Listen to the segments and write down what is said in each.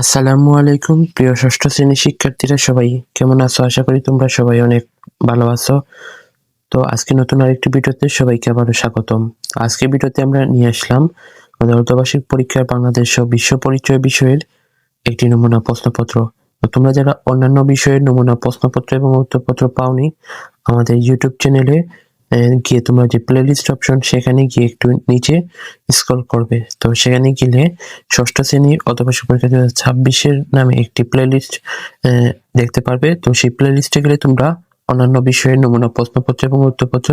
আসসালামু আলাইকুম প্রিয় ষষ্ঠ শ্রেণীর শিক্ষার্থীরা সবাই কেমন আছো? আশা করি তোমরা সবাই অনেক ভালো আছো। তো আজকে নতুন আরেকটি ভিডিওতে সবাইকে আবারও স্বাগতম। আজকে ভিডিওতে আমরা নিয়ে আসলাম আমাদের অর্ধবার্ষিক পরীক্ষার বাংলাদেশ ও বিশ্ব পরিচয় বিষয়ের একটি নমুনা প্রশ্নপত্র। তো তোমরা যারা অন্যান্য বিষয়ের নমুনা প্রশ্নপত্র এবং উত্তরপত্র পাওনি, আমাদের ইউটিউব চ্যানেলে গিয়ে তোমরা যে প্লেলিস্ট অপশন সেখানে গিয়ে একটু নিচে স্ক্রল করবে। তো সেখানে গেলে ষষ্ঠ শ্রেণীর অর্ধবার্ষিক পরীক্ষা 2026 নামে একটি প্লেলিস্ট দেখতে পারবে। তো সেই প্লেলিস্টে গেলে তোমরা অন্যান্য বিষয়ের নমুনা প্রশ্নপত্র এবং উত্তরপত্র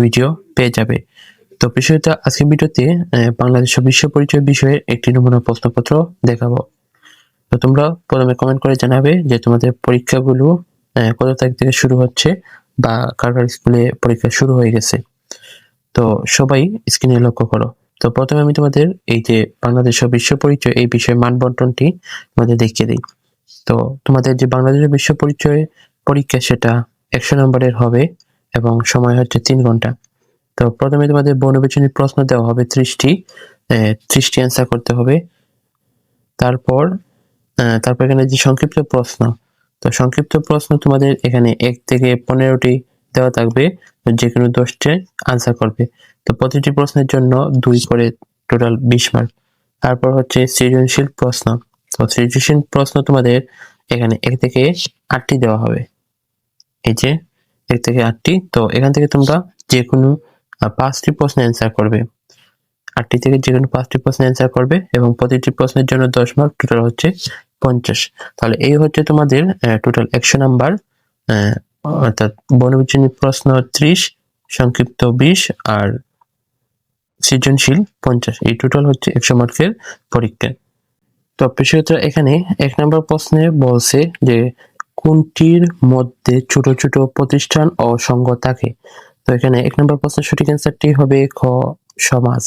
ভিডিও পেয়ে যাবে। তো বিষয়টা আজকের ভিডিওতে বাংলাদেশ ও বিশ্ব পরিচয় বিষয়ে একটি নমুনা প্রশ্নপত্র দেখাবো। তো তোমরা প্রথমে কমেন্ট করে জানাবে যে তোমাদের পরীক্ষাগুলো কত তারিখ থেকে শুরু হচ্ছে বা কার কার স্কুলে পরীক্ষা শুরু হয়ে গেছে। তো সবাই স্ক্রিনে লক্ষ্য করো। তো প্রথমে আমি তোমাদের এই যে বাংলাদেশ ও বিশ্ব পরিচয় এই বিষয়ে মানবন্টনটি তোমাদের দেখিয়ে দিই। তো তোমাদের যে বাংলাদেশ ও বিশ্ব পরিচয় পরীক্ষা সেটা 100 নম্বরের হবে এবং সময় হচ্ছে 3 ঘন্টা। তো প্রথমে তোমাদের বহুনির্বাচনী প্রশ্ন দেওয়া হবে 30টি, 30টি অ্যান্সার করতে হবে। তারপর এখানে যে সংক্ষিপ্ত প্রশ্ন, তো সংক্ষিপ্ত প্রশ্ন তোমাদের এখানে 1 থেকে 15টি দেওয়া থাকবে, যে কোনো 10টি আনসার করবে। তো প্রতিটি প্রশ্নের জন্য 2 করে টোটাল 20 মার্ক। তারপর হচ্ছে সৃজনশীল প্রশ্ন। তো সৃজনশীল প্রশ্ন তোমাদের এখানে 1 থেকে 8টি দেওয়া হবে, এই যে 1 থেকে 8টি। তো এখান থেকে তোমরা যে কোনো 5টি প্রশ্ন অ্যান্সার করবে। 8টি থেকে যে কোনো 5টি প্রশ্নের অ্যান্সার করবে এবং প্রতিটি প্রশ্নের জন্য 10 মার্ক, টোটাল হচ্ছে 50। তাহলে এই হচ্ছে তোমাদের টোটাল 100 নাম্বার, অর্থাৎ বহুনির্বাচনী প্রশ্ন 30, সংক্ষিপ্ত 20 আর সৃজনশীল 50। এই টোটাল হচ্ছে 100 মার্কের পরীক্ষা। তো বিষয়টা এখানে 1 নম্বর প্রশ্নে বলছে যে কোনটির মধ্যে ছোট ছোট প্রতিষ্ঠান ও সংঘ থাকে। তো এখানে 1 নম্বর প্রশ্নের সঠিক অ্যান্সারটি হবে খ, সমাজ।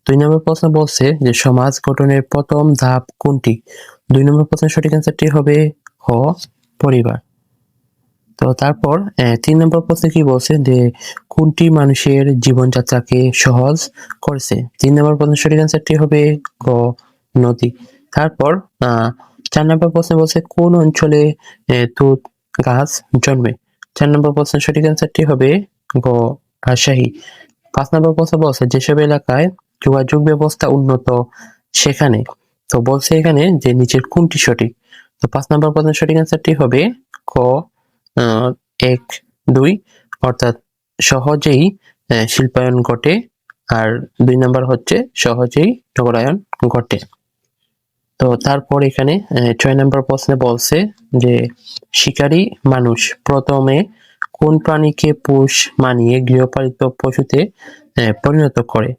2 নম্বর প্রশ্ন বলছে যে সমাজ গঠনের প্রথম ধাপ কোনটি। 2 নম্বর প্রশ্নের সঠিক অ্যান্সারটি হবে খ, পরিবার। তো তারপর 3 নম্বর প্রশ্নে কি বলছে যে কোনটি মানুষের জীবনযাত্রাকে সহজ করেছে। 3 নম্বর প্রশ্নের সঠিক অ্যান্সারটি হবে গ, নদী। তারপর 4 নম্বর প্রশ্নে বলছে কোন অঞ্চলে তুঁত গাছ জন্মে। 4 নম্বর প্রশ্নের সঠিক অ্যান্সারটি হবে গ, রাজশাহী। 5 নম্বর প্রশ্ন বলছে যেসব এলাকায় যোগাযোগ ব্যবস্থা উন্নত সেখানে। তো বলছে এখানে যে নিচের কোনটি সঠিক। তো 5 নম্বর প্রশ্নের সঠিক অ্যান্সারটি হবে ক, 1, 2, অর্থাৎ সহজেই শিল্পায়ন ঘটে, আর 2 নম্বর হচ্ছে সহজেই নগরায়ন ঘটে। তো তারপর এখানে 6 নম্বর প্রশ্নে বলছে যে শিকারী মানুষ প্রথমে কোন প্রাণীকে পোষ মানিয়ে গৃহপালিত পশুতে পরিণত করে।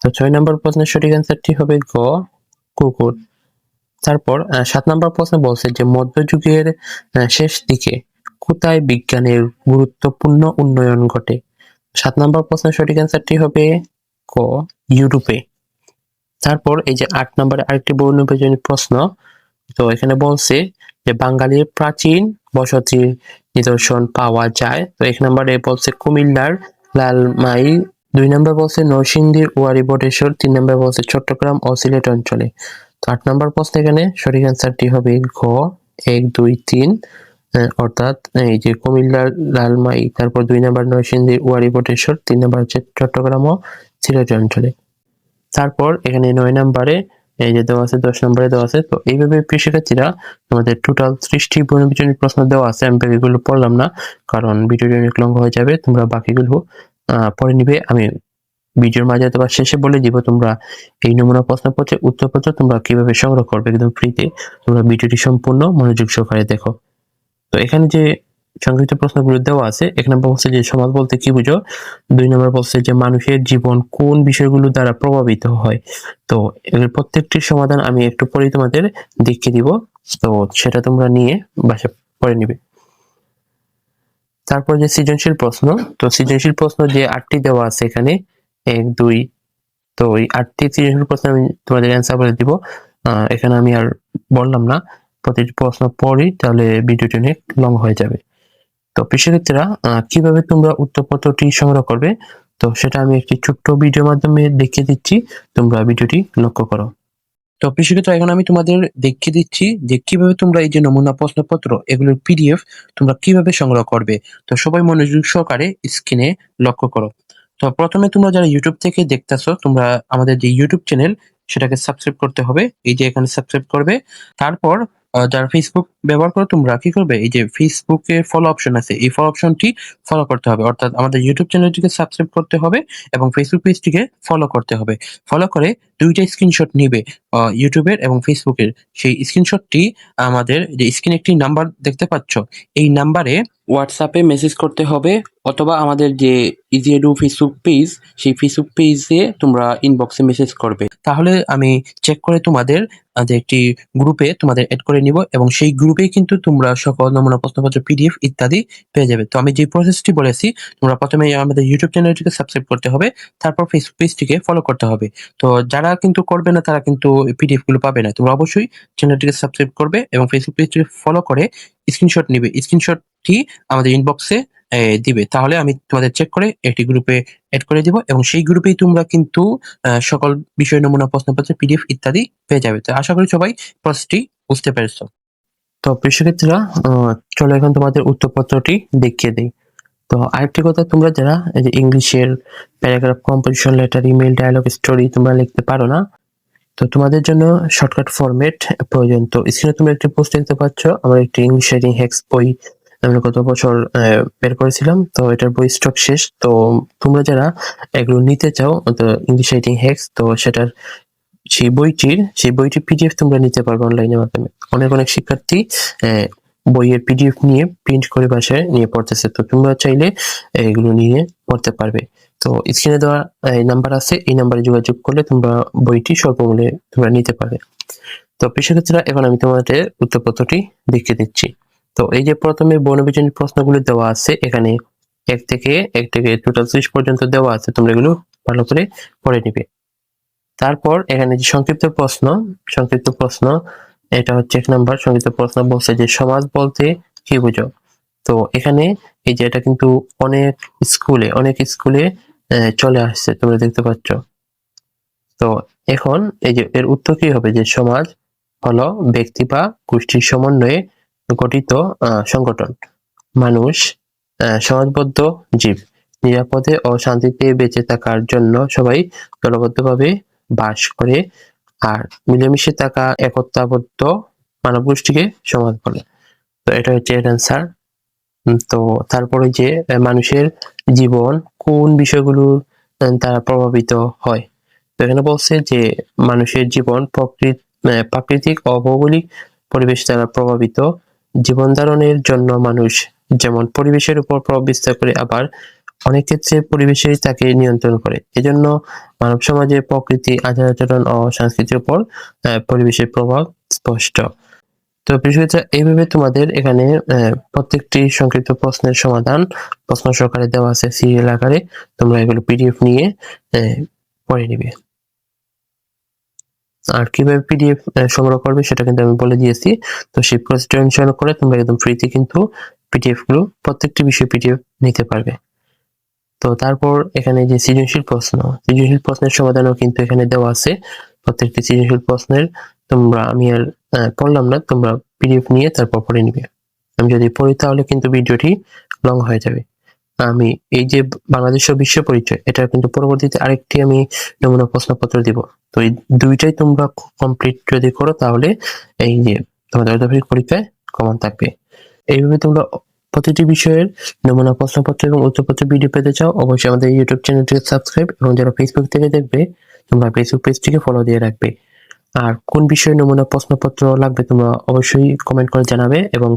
তো 6 নম্বর প্রশ্নের সঠিক অ্যান্সারটি হবে গ, কুকুর। তারপর 7 নম্বর প্রশ্নে বলছে যে মধ্যযুগের শেষ দিকে কোথায় বিজ্ঞানের গুরুত্বপূর্ণ উন্নয়ন ঘটে। 7 নম্বর প্রশ্নের সঠিক অ্যান্সারটি হবে ক, ইউরোপে। তারপর এই যে 8 নম্বরে আরেকটি বহুনির্বাচনী প্রশ্ন। তো এখানে বলছে যে বাঙালির প্রাচীন বসতির নিদর্শন পাওয়া যায়। তো 1 নম্বরে বলছে কুমিল্লার লালমাই, 2 নম্বর বলছে নরসিংদীর ওয়ারী বটেশ্বর, 3 নম্বর বলছে চট্টগ্রাম ও সিলেট অঞ্চলে। তো 8 নম্বর প্রশ্ন এখানে সঠিক অ্যান্সারটি হবে ঘ, 1, 2, 3, অর্থাৎ এই যে কুমিল্লার লালমাই, তারপর 2 নম্বর নরসিংদীর ওয়ারী বটেশ্বর, 3 নম্বর হচ্ছে চট্টগ্রাম ও সিলেট অঞ্চলে। তারপর এখানে 9 নম্বরে এই যে দেওয়া আছে, 10 নম্বরে দেওয়া আছে। তো এইভাবে প্রিয় শিক্ষার্থীরা আমাদের টোটাল 30টি বহুনির্বাচনী প্রশ্ন দেওয়া আছে। আমি বাকিগুলো পড়লাম না কারণ ভিডিওটি অনেক লম্বা হয়ে যাবে, তোমরা বাকিগুলো পড়ে নিবে। আমি ভিডিওর মাঝে অথবা শেষে বলে দিব তোমরা এই নমুনা প্রশ্নপত্রের উত্তরপত্র তোমরা কিভাবে সংগ্রহ করবে একদম ফ্রিতে। তোমরা ভিডিওটি সম্পূর্ণ মনোযোগ সহকারে দেখো। তো এখানে যে সংক্ষিপ্ত প্রশ্নগুলো দেওয়া আছে, 1 নম্বর বলছে যে সমাজ বলতে কি বুঝো। 2 নম্বর বলছে যে মানুষের জীবন কোন বিষয়গুলো দ্বারা প্রভাবিত হয়। তো এর প্রত্যেকটির সমাধান আমি একটু পরে তোমাদের দেখিয়ে দিব, তো সেটা তোমরা নিয়ে বাসায় পড়ে নিবে। তারপর যে সৃজনশীল প্রশ্ন, তো সৃজনশীল প্রশ্ন যে 8টি দেওয়া আছে এখানে 1, 2, তো ওই 8টি সৃজনশীল প্রশ্ন আমি তোমাদের অ্যান্সার বলে দিব। এখানে আমি আর বললাম না, প্রতিটি প্রশ্ন পড়ি তাহলে ভিডিওটি অনেক লং হয়ে যাবে। তো শিক্ষার্থীরা কিভাবে তোমরা উত্তরপত্রটি সংগ্রহ করবে, তো সেটা আমি একটি ছোট্ট ভিডিওর মাধ্যমে দেখিয়ে দিচ্ছি, তোমরা ভিডিওটি লক্ষ্য করো। তো সেক্ষেত্রে এখন আমি তোমাদের দেখিয়ে দিচ্ছি যে কিভাবে তোমরা এই যে নমুনা প্রশ্নপত্র এগুলোর পিডিএফ তোমরা কিভাবে সংগ্রহ করবে। তো সবাই মনোযোগ সহকারে স্ক্রিনে লক্ষ্য করো। তো প্রথমে তোমরা যারা ইউটিউব থেকে দেখতেছো তোমরা আমাদের যে ইউটিউব চ্যানেল সেটাকে সাবস্ক্রাইব করতে হবে, এই যে এখানে সাবস্ক্রাইব করবে। তারপর যারা ফেসবুক ব্যবহার করো তোমরা কি করবে, এই যে ফেসবুকে ফলো অপশন আছে এই ফলো অপশনটি ফলো করতে হবে, অর্থাৎ আমাদের ইউটিউব চ্যানেলটিকে সাবস্ক্রাইব করতে হবে এবং ফেসবুক পেজটিকে ফলো করতে হবে। ফলো করে দুইটা স্ক্রিনশট নিবে ইউটিউবের এবং ফেসবুকের। সেই স্ক্রিনশটটি আমাদের যে স্ক্রিনে একটি নাম্বার দেখতে পাচ্ছ এই নাম্বারে হোয়াটসঅ্যাপে মেসেজ করতে হবে, অথবা আমাদের যে ইজিএডু ফেসবুক পেজ সেই ফেসবুক পেজে তোমরা ইনবক্সে মেসেজ করবে। তাহলে আমি চেক করে তোমাদের যে একটি গ্রুপে তোমাদের এড করে নিব এবং সেই গ্রুপেই কিন্তু তোমরা সকল নমুনা প্রশ্নপত্র পিডিএফ ইত্যাদি পেয়ে যাবে। তো আমি যে প্রসেসটি বলেছি তোমরা প্রথমে আমাদের ইউটিউব চ্যানেলটিকে সাবস্ক্রাইব করতে হবে, তারপর ফেসবুক পেজটিকে ফলো করতে হবে। তো যারা কিন্তু করবে না তারা কিন্তু পিডিএফ গুলো পাবে না। তোমরা অবশ্যই চ্যানেলটিকে সাবস্ক্রাইব করবে এবং ফেসবুক পেজটিকে ফলো করে স্ক্রিনশট নিবে। স্ক্রিনশটটি আমাদের ইনবক্সে দিবে, তাহলে আমি তোমাদের চেক করে একটি গ্রুপে এড করে দিব এবং সেই গ্রুপেই তোমরা কিন্তু সকল বিষয় নমুনা প্রশ্নপত্র পিডিএফ ইত্যাদি পেয়ে যাবে। তো আশা করি সবাই প্রসেসটি বুঝতে পেরেছো। তো প্রিয় শিক্ষার্থীরা, চলো এখন তোমাদের উত্তরপত্রটি দেখিয়ে দিই। তো আরেকটি কথা, তোমরা যারা এই যে ইংলিশের paragraph, composition, letter, email, dialogue, story তোমরা লিখতে পারো না, তো তোমাদের জন্য শর্টকাট ফরম্যাট প্রয়োজন। তো স্ক্রিনে তোমরা একটি পোস্ট দেখতে পাচ্ছ, আমার একটি ইংলিশ রাইটিং হ্যাক্স বই আমি গত বছর বের করেছিলাম। তো এটার বই স্টক শেষ। তো তোমরা যারা এগুলো নিতে চাও, তো ইংলিশ রাইটিং হ্যাক্স, তো সেটার সেই বইটির পিডিএফ তোমরা নিতে পারবে অনলাইনের মাধ্যমে। অনেক অনেক শিক্ষার্থী বইয়ের পিডিএফ নিয়ে প্রিন্ট করে বাসায় নিয়ে পড়তেছে, তো তোমরা চাইলে এগুলো নিয়ে পড়তে পারবে। তো স্ক্রিনে দেওয়া নাম্বার আছে, এই নাম্বারে যোগাযোগ করলে তোমরা বইটি স্বল্প মূল্যে তোমরা নিতে পারবে। তো প্রিয় শিক্ষার্থীরা, এখন আমি তোমাদের উত্তরপত্রটি দেখিয়ে দিচ্ছি। তো এই যে প্রথমে বর্ণবিজনী প্রশ্নগুলো দেওয়া আছে, এখানে এক থেকে টোটাল 30 পর্যন্ত দেওয়া আছে, তোমরা এগুলো ভালো করে পড়ে নিবে। তারপর এখানে যে সংক্ষিপ্ত প্রশ্ন এটা হচ্ছে 1 নাম্বার সংক্ষিপ্ত প্রশ্ন, বলছে যে সমাজ বলতে কি বুঝো। তো এখানে এই যে এটা কিন্তু অনেক স্কুলে চলে আসছে, তোমরা দেখতে পাচ্ছ। তো এখন এই যে এর উত্তর কি হবে, যে সমাজ হলো ব্যক্তি বা গোষ্ঠীর সমন্বয়ে গঠিত সংগঠন। মানুষ সমাজবদ্ধ জীব, নিরাপদে ও শান্তিতে বেঁচে থাকার জন্য সবাই দলবদ্ধভাবে বাস করে, আর মিলেমিশে থাকা একতাবদ্ধ মানব গোষ্ঠীকে সমাজ বলে। তো এটা হচ্ছে এর অ্যান্সার। তো তারপরে যে মানুষের জীবন কোন বিষয়গুলো দ্বারা প্রভাবিত হয়। তো এখানে বলছে যে মানুষের জীবন প্রাকৃতিক ও ভৌগোলিক পরিবেশ দ্বারা প্রভাবিত। জীবন ধারণের জন্য মানুষ যেমন পরিবেশের উপর প্রভাব বিস্তার করে, আবার অনেক ক্ষেত্রে পরিবেশই তাকে নিয়ন্ত্রণ করে। এজন্য মানব সমাজে প্রকৃতি, আচার-আচরণ ও সংস্কৃতির উপর পরিবেশের প্রভাব স্পষ্ট। তো বিষয়টা এইভাবে তোমাদের এখানে প্রত্যেকটি সংক্ষিপ্ত প্রশ্নের সমাধান প্রশ্ন সহকারে দেওয়া আছে সিরিয়াল আকারে, তোমরা এগুলো পিডিএফ নিয়ে পড়ে নিবে। আর কিভাবে পিডিএফ সংগ্রহ করবে সেটা কিন্তু আমি বলে দিয়েছি। তো সেই প্রসেসটা অনুসরণ করে তোমরা একদম ফ্রিতে কিন্তু পিডিএফ গুলো প্রত্যেকটি বিষয় পিডিএফ নিতে পারবে। তো তারপর এখানে যে সৃজনশীল প্রশ্নের সমাধানও কিন্তু এখানে দেওয়া আছে। প্রত্যেকটি সৃজনশীল প্রশ্নের আমি আর পড়লাম না, তোমরা পিডিএফ নিয়ে তারপর পড়ে নিবে। আমি যদি পড়ি তাহলে কিন্তু ভিডিওটি লং হয়ে যাবে। আমি এই যে বাংলাদেশ ও বিশ্ব পরিচয়, এটা কিন্তু পরবর্তীতে আরেকটি আমি নমুনা প্রশ্নপত্র দিব। তো এই দুইটাই তোমরা কমপ্লিট যদি করো তাহলে এই যে তোমাদের অর্ধবার্ষিক পরীক্ষায় কমন থাকবে। এইভাবে তোমরা প্রতিটি বিষয়ের নমুনা প্রশ্নপত্র এবং উত্তরপত্র ভিডিও পেতে চাও, অবশ্যই আমাদের ইউটিউব চ্যানেলটিকে সাবস্ক্রাইব, এবং যারা ফেসবুক থেকে দেখবে তোমরা ফেসবুক পেজটিকে ফলো দিয়ে রাখবে। আর কোন বিষয়ে নমুনা প্রশ্নপত্র লাগবে তোমরা অবশ্যই কমেন্ট করে জানাবে, এবং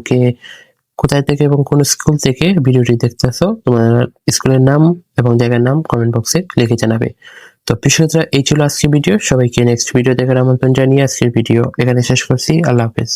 কোথায় থেকে এবং কোন স্কুল থেকে ভিডিওটি দেখতেছো তোমার স্কুলের নাম এবং জায়গার নাম কমেন্ট বক্সে লিখে জানাবে। তো প্রিয় এই ছিল আজকের ভিডিও। সবাইকে নেক্সট ভিডিও দেখার আমন্ত্রণ জানিয়ে আজকের ভিডিও এখানে শেষ করছি। আল্লাহ হাফেজ।